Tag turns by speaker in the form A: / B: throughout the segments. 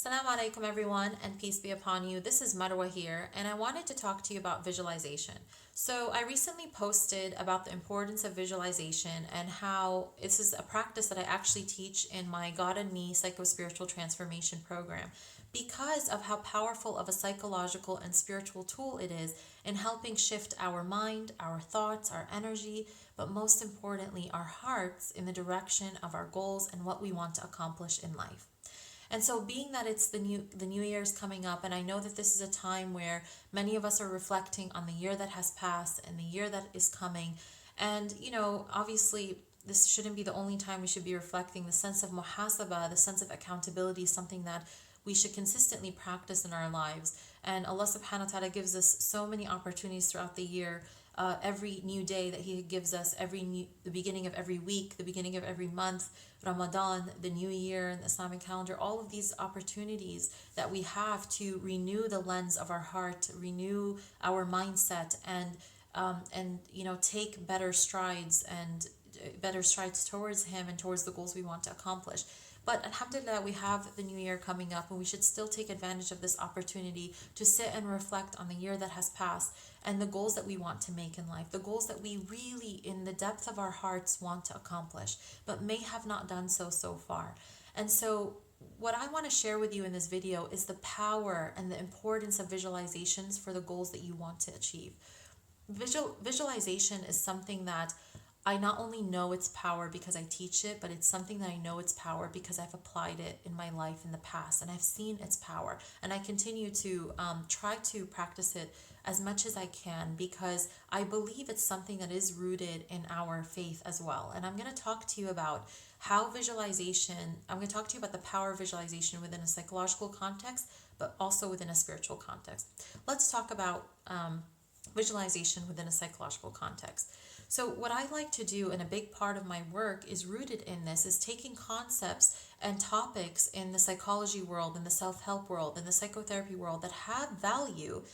A: Assalamu alaikum everyone, and peace be upon you. This is Marwa here, and I wanted to talk to you about visualization. So I recently posted about the importance of visualization and how this is a practice that I actually teach in my God and Me psycho-spiritual transformation program because of how powerful of a psychological and spiritual tool it is in helping shift our mind, our thoughts, our energy, but most importantly, our hearts in the direction of our goals and what we want to accomplish in life. And so being that it's the new year is coming up, and I know that this is a time where many of us are reflecting on the year that has passed and the year that is coming. And obviously this shouldn't be the only time we should be reflecting. The sense of muhasaba, the sense of accountability, is something that we should consistently practice in our lives. And Allah subhanahu wa ta'ala gives us so many opportunities throughout the year. Every new day that He gives us, the beginning of every week, the beginning of every month, Ramadan, the new year, and the Islamic calendar, all of these opportunities that we have to renew the lens of our heart, renew our mindset, and take better strides towards Him and towards the goals we want to accomplish. But alhamdulillah, we have the new year coming up, and we should still take advantage of this opportunity to sit and reflect on the year that has passed and the goals that we want to make in life, the goals that we really, in the depth of our hearts, want to accomplish, but may have not done so far. And so, what I want to share with you in this video is the power and the importance of visualizations for the goals that you want to achieve. Visualization is something that I not only know its power because I teach it, but it's something that I know its power because I've applied it in my life in the past, and I've seen its power, and I continue to try to practice it as much as I can because I believe it's something that is rooted in our faith as well. And I'm going to talk to you about how I'm going to talk to you about the power of visualization within a psychological context, but also within a spiritual context. Let's talk about visualization within a psychological context. So what I like to do, and a big part of my work is rooted in this, is taking concepts and topics in the psychology world, in the self-help world, in the psychotherapy world that have value,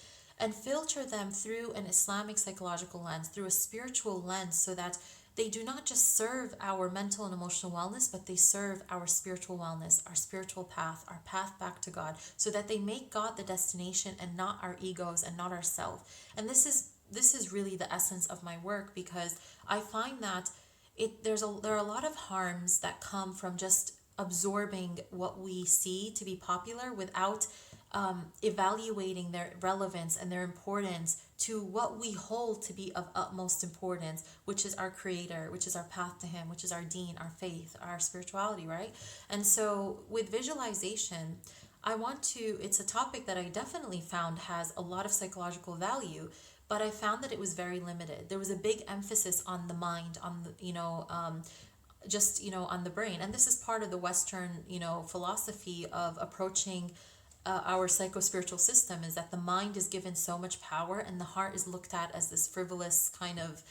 A: and filter them through an Islamic psychological lens, through a spiritual lens, so that they do not just serve our mental and emotional wellness, but they serve our spiritual wellness, our spiritual path, our path back to God, so that they make God the destination and not our egos and not ourself. And this is really the essence of my work, because I find that there are a lot of harms that come from just absorbing what we see to be popular without evaluating their relevance and their importance to what we hold to be of utmost importance, which is our Creator, which is our path to Him, which is our deen, our faith, our spirituality, right? And so with visualization, it's a topic that I definitely found has a lot of psychological value, but I found that it was very limited. There was a big emphasis on the mind, on the, on the brain. And this is part of the Western, philosophy of approaching our psycho-spiritual system, is that the mind is given so much power and the heart is looked at as this frivolous kind of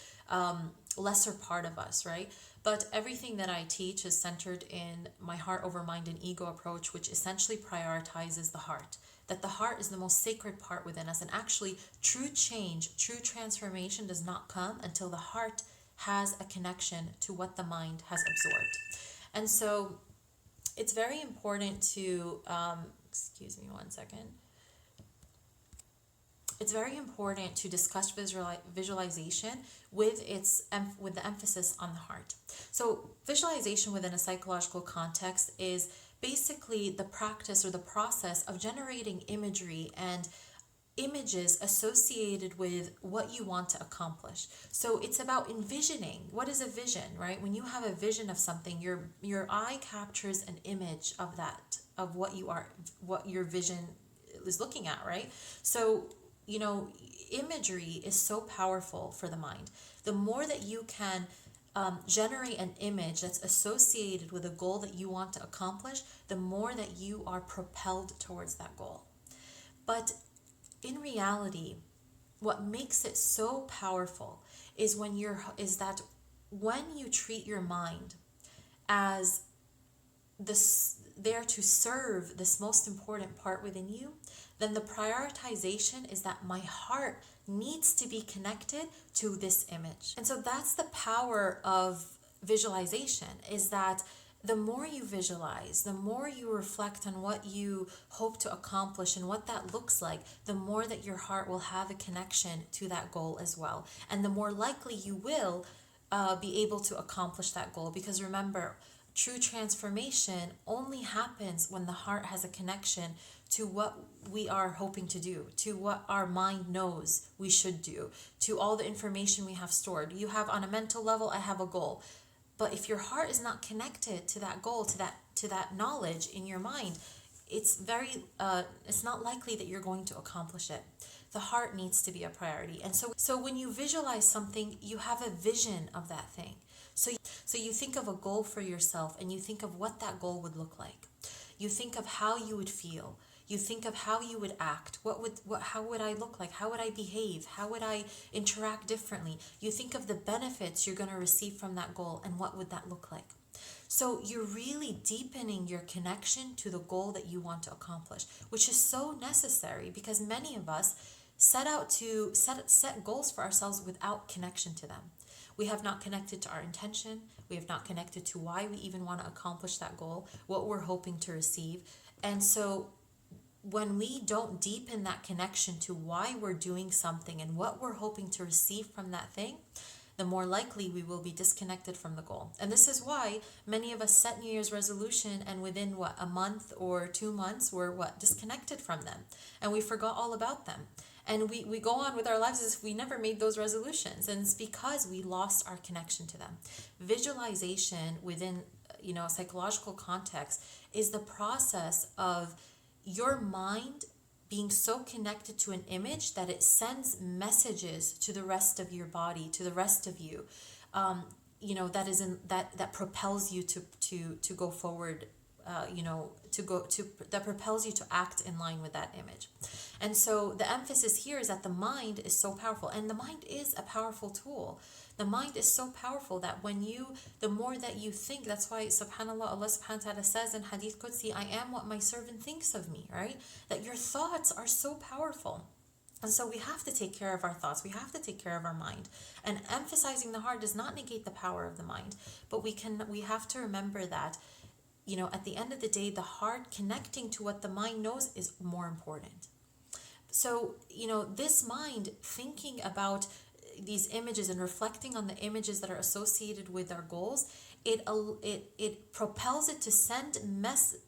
A: lesser part of us, right? But everything that I teach is centered in my heart over mind and ego approach, which essentially prioritizes the heart. That the heart is the most sacred part within us. And actually, true change, true transformation does not come until the heart has a connection to what the mind has absorbed. And so it's very important to, excuse me one second. It's very important to discuss visualization with the emphasis on the heart. So visualization within a psychological context is basically the practice or the process of generating imagery and images associated with what you want to accomplish. So it's about envisioning. What is a vision, right? When you have a vision of something, your eye captures an image of that, of what your vision is looking at, right? So imagery is so powerful for the mind. The more that you can generate an image that's associated with a goal that you want to accomplish, the more that you are propelled towards that goal. But in reality, what makes it so powerful is that when you treat your mind as there to serve this most important part within you, then the prioritization is that my heart needs to be connected to this image. And so that's the power of visualization, is that the more you visualize, the more you reflect on what you hope to accomplish and what that looks like, the more that your heart will have a connection to that goal as well. And the more likely you will be able to accomplish that goal. Because remember, true transformation only happens when the heart has a connection to what we are hoping to do, to what our mind knows we should do, to all the information we have stored. You have on a mental level, I have a goal. But if your heart is not connected to that goal, to that knowledge in your mind, it's not likely that you're going to accomplish it. The heart needs to be a priority. And so when you visualize something, you have a vision of that thing. So you think of a goal for yourself and you think of what that goal would look like. You think of how you would feel. You think of how you would act. How would I look like? How would I behave? How would I interact differently? You think of the benefits you're going to receive from that goal and what would that look like? So you're really deepening your connection to the goal that you want to accomplish, which is so necessary because many of us set out to set goals for ourselves without connection to them. We have not connected to our intention. We have not connected to why we even want to accomplish that goal, what we're hoping to receive. And so when we don't deepen that connection to why we're doing something and what we're hoping to receive from that thing, the more likely we will be disconnected from the goal. And this is why many of us set New Year's resolution and within a month or 2 months, we're disconnected from them and we forgot all about them. And we go on with our lives as if we never made those resolutions. And it's because we lost our connection to them. Visualization within, psychological context is the process of your mind being so connected to an image that it sends messages to the rest of your body, to the rest of you, that propels you to go forward, that propels you to act in line with that image. And so the emphasis here is that the mind is so powerful, and the mind is a powerful tool. The mind is so powerful that the more that you think, that's why subhanAllah, Allah subhanahu wa ta'ala says in Hadith Qudsi, I am what my servant thinks of me, right? That your thoughts are so powerful. And so we have to take care of our thoughts. We have to take care of our mind. And emphasizing the heart does not negate the power of the mind. But we have to remember that, at the end of the day, the heart connecting to what the mind knows is more important. So, this mind thinking about these images and reflecting on the images that are associated with our goals, it propels it to send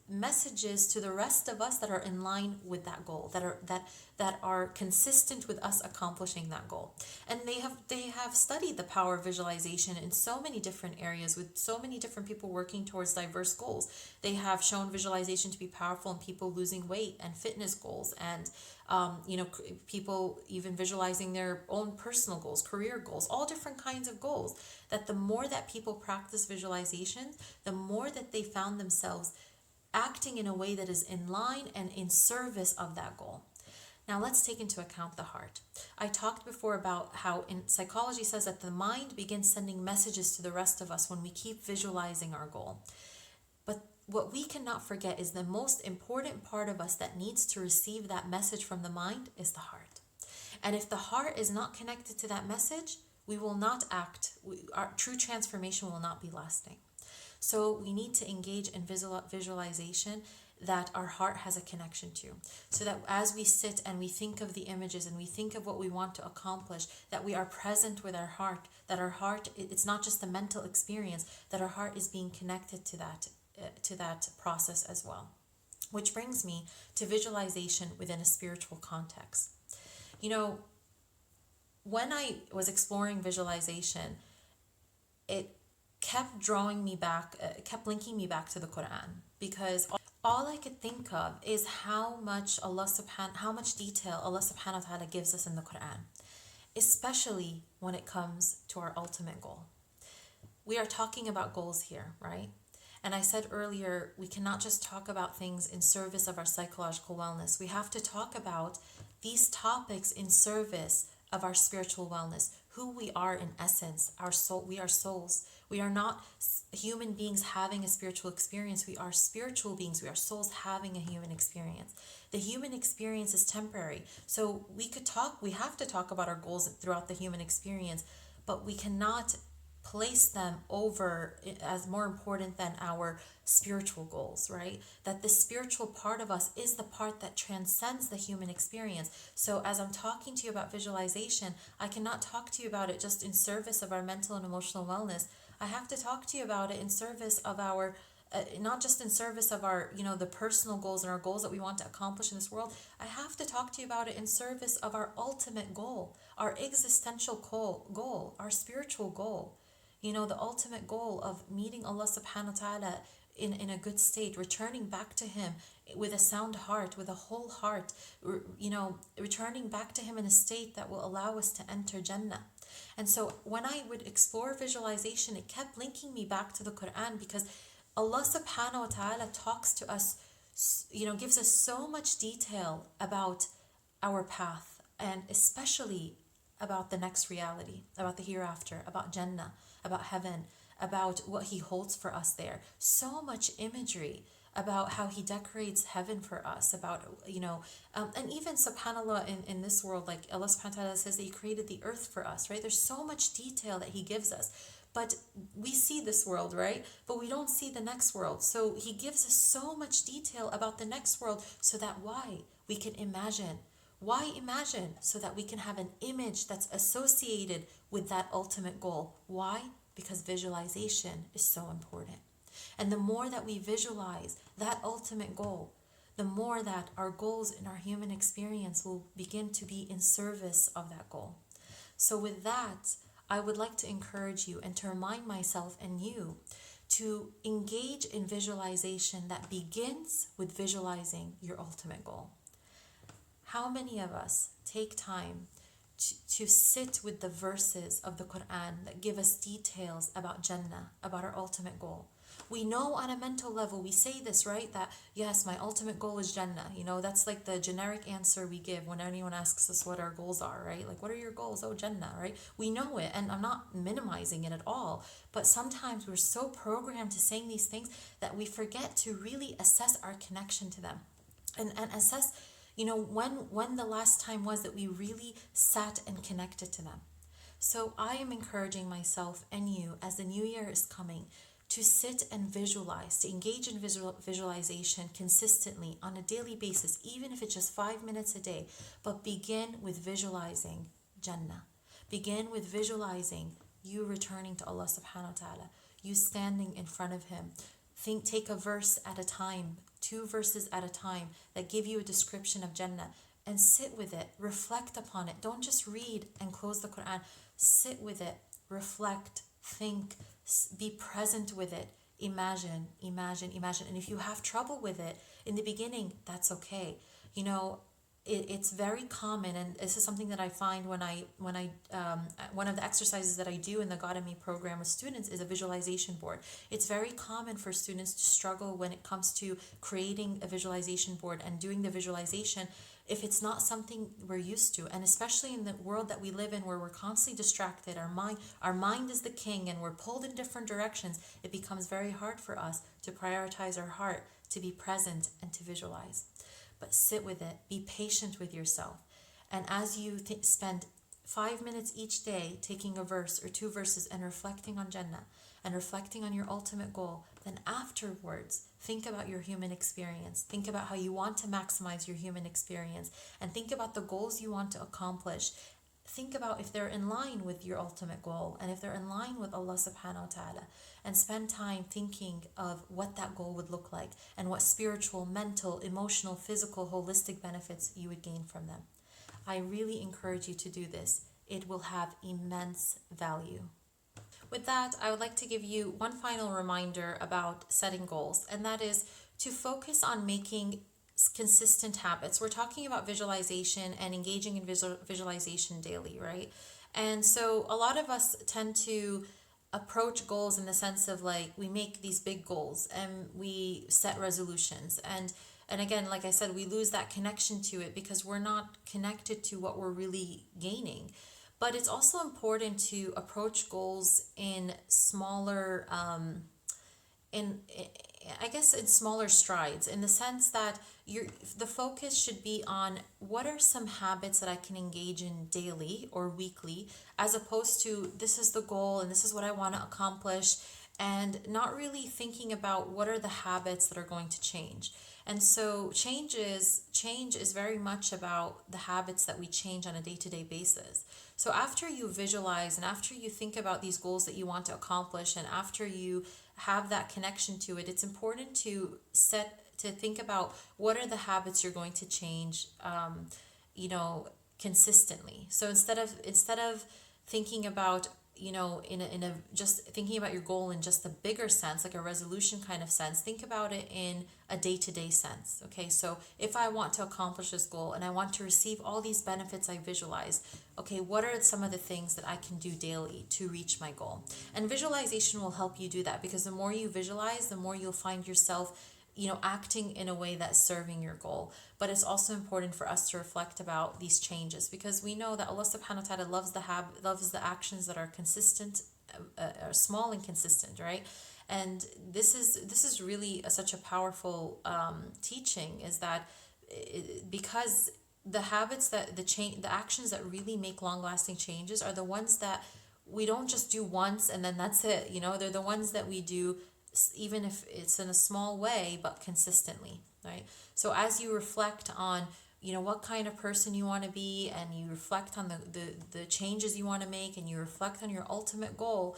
A: messages to the rest of us that are in line with that goal, that are consistent with us accomplishing that goal. And they have studied the power of visualization in so many different areas with so many different people working towards diverse goals. They have shown visualization to be powerful in people losing weight and fitness goals, and people even visualizing their own personal goals, career goals, all different kinds of goals. That the more that people practice visualization, the more that they found themselves acting in a way that is in line and in service of that goal. Now let's take into account the heart. I talked before about how in psychology says that the mind begins sending messages to the rest of us when we keep visualizing our goal. But what we cannot forget is the most important part of us that needs to receive that message from the mind is the heart. And if the heart is not connected to that message, we will not act. Our true transformation will not be lasting. So we need to engage in visualization that our heart has a connection to, so that as we sit and we think of the images and we think of what we want to accomplish, that we are present with our heart, that our heart, it's not just a mental experience, that our heart is being connected to that process as well. Which brings me to visualization within a spiritual context. When I was exploring visualization, it kept drawing me back, kept linking me back to the Quran, because all I could think of is how much detail Allah subhanahu wa ta'ala gives us in the Quran, especially when it comes to our ultimate goal. We are talking about goals here, right? And I said earlier, we cannot just talk about things in service of our psychological wellness. We have to talk about these topics in service of our spiritual wellness, who we are in essence, our soul. We are souls. We are not human beings having a spiritual experience. We are spiritual beings. We are souls having a human experience. The human experience is temporary. So we have to talk about our goals throughout the human experience, but we cannot place them over as more important than our spiritual goals, right? That the spiritual part of us is the part that transcends the human experience. So as I'm talking to you about visualization, I cannot talk to you about it just in service of our mental and emotional wellness. I have to talk to you about it in service of our not just in service of our, the personal goals and our goals that we want to accomplish in this world. I have to talk to you about it in service of our ultimate goal, our existential goal, our spiritual goal. The ultimate goal of meeting Allah subhanahu wa ta'ala in a good state, returning back to Him with a sound heart, with a whole heart, returning back to Him in a state that will allow us to enter Jannah. And so when I would explore visualization, it kept linking me back to the Quran, because Allah subhanahu wa ta'ala talks to us, gives us so much detail about our path, and especially about the next reality, about the hereafter, about Jannah, about heaven, about what He holds for us there. So much imagery about how He decorates heaven for us, about, and even subhanAllah, in this world, like Allah subhanahu wa ta'ala says that He created the earth for us, right? There's so much detail that He gives us. But we see this world, right? But we don't see the next world. So He gives us so much detail about the next world, so that why? We can imagine. Why imagine? So that we can have an image that's associated with that ultimate goal. Why? Because visualization is so important. And the more that we visualize that ultimate goal, the more that our goals in our human experience will begin to be in service of that goal. So with that, I would like to encourage you and to remind myself and you to engage in visualization that begins with visualizing your ultimate goal. How many of us take time to sit with the verses of the Quran that give us details about Jannah, about our ultimate goal? We know on a mental level, we say this, right? That yes, my ultimate goal is Jannah. That's like the generic answer we give when anyone asks us what our goals are, right? Like, what are your goals? Oh, Jannah, right? We know it, and I'm not minimizing it at all. But sometimes we're so programmed to saying these things that we forget to really assess our connection to them, and assess, when the last time was that we really sat and connected to them. So I am encouraging myself and you, as the new year is coming, to sit and visualize, to engage in visualization consistently on a daily basis, even if it's just 5 minutes a day. But begin with visualizing Jannah. Begin with visualizing you returning to Allah subhanahu wa ta'ala, you standing in front of Him. Take a verse at a time, 2 verses at a time, that give you a description of Jannah, and sit with it, reflect upon it. Don't just read and close the Quran. Sit with it, reflect, think, be present with it, imagine. And if you have trouble with it in the beginning, that's okay. It's very common, and this is something that I find when I one of the exercises that I do in the H.O.M.E program with students is a visualization board. It's very common for students to struggle when it comes to creating a visualization board and doing the visualization if it's not something we're used to, and especially in the world that we live in, where we're constantly distracted. Our mind is the king, and we're pulled in different directions. It becomes very hard for us to prioritize our heart, to be present, and to visualize. But sit with it, be patient with yourself. And as you spend 5 minutes each day taking a verse or 2 verses and reflecting on Jannah and reflecting on your ultimate goal, then afterwards, think about your human experience. Think about how you want to maximize your human experience, and think about the goals you want to accomplish. Think about if they're in line with your ultimate goal, and if they're in line with Allah subhanahu wa ta'ala, and spend time thinking of what that goal would look like and what spiritual, mental, emotional, physical, holistic benefits you would gain from them. I really encourage you to do this. It will have immense value. With that, I would like to give you one final reminder about setting goals, and that is to focus on making consistent habits. We're talking about visualization and engaging in visualization daily, right? And so a lot of us tend to approach goals in the sense of, like, we make these big goals and we set resolutions, and again, like I said, we lose that connection to it because we're not connected to what we're really gaining. But it's also important to approach goals in smaller I guess in smaller strides, in the sense that your the focus should be on what are some habits that I can engage in daily or weekly, as opposed to this is the goal and this is what I want to accomplish, and not really thinking about what are the habits that are going to change. And so change is very much about the habits that we change on a day-to-day basis. So after you visualize and after you think about these goals that you want to accomplish, and after you have that connection to it, it's important to think about what are the habits you're going to change, you know, consistently. So instead of thinking about, in a just thinking about your goal in just the bigger sense, like a resolution kind of sense, think about it in a day-to-day sense. Okay, so if I want to accomplish this goal and I want to receive all these benefits I visualize, okay, what are some of the things that I can do daily to reach my goal? And visualization will help you do that, because the more you visualize, the more you'll find yourself, acting in a way that's serving your goal. But it's also important for us to reflect about these changes, because we know that Allah subhanahu wa ta'ala loves the actions that are consistent, are small and consistent, right? And this is really such a powerful teaching, is that because the habits that the actions that really make long lasting changes are the ones that we don't just do once and then that's it. They're the ones that we do, even if it's in a small way, but consistently, right? So as you reflect on, what kind of person you want to be, and you reflect on the changes you want to make, and you reflect on your ultimate goal,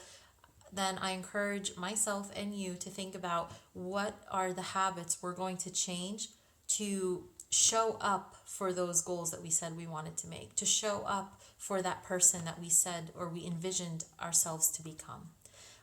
A: then I encourage myself and you to think about what are the habits we're going to change to show up for those goals that we said we wanted to make, to show up for that person that we said or we envisioned ourselves to become.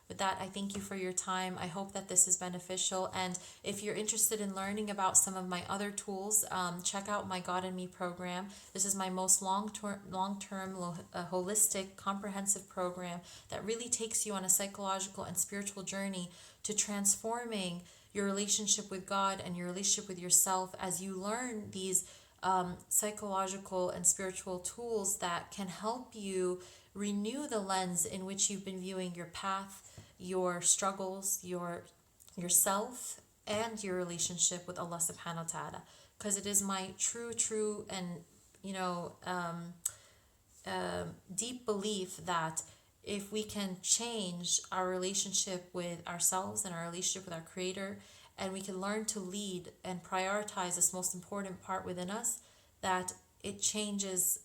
A: With that, I thank you for your time. I hope that this is beneficial. And if you're interested in learning about some of my other tools, check out my God and Me program. This is my most long-term, holistic, comprehensive program that really takes you on a psychological and spiritual journey to transforming your relationship with God and your relationship with yourself, as you learn these psychological and spiritual tools that can help you renew the lens in which you've been viewing your path, your struggles, yourself, and your relationship with Allah subhanahu wa ta'ala. Because it is my true and deep belief that if we can change our relationship with ourselves and our relationship with our Creator, and we can learn to lead and prioritize this most important part within us, that it changes,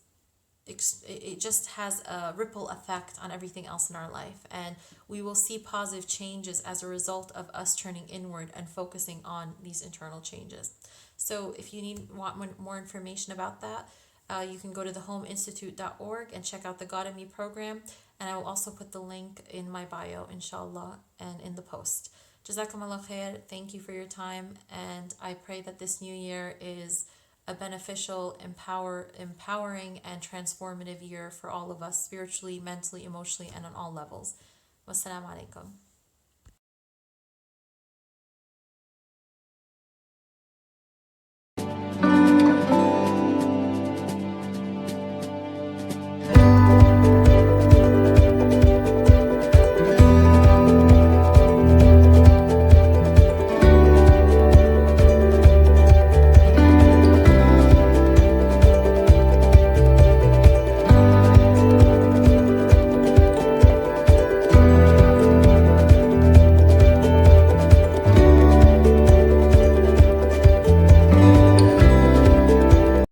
A: it just has a ripple effect on everything else in our life, and we will see positive changes as a result of us turning inward and focusing on these internal changes. So if you want more information about that, you can go to thehomeinstitute.org and check out the God and Me program, and I will also put the link in my bio, inshallah, and in the post. Jazakumullah khair. Thank you for your time, and I pray that this new year is a beneficial, empowering, and transformative year for all of us, spiritually, mentally, emotionally, and on all levels. Wassalamu alaikum.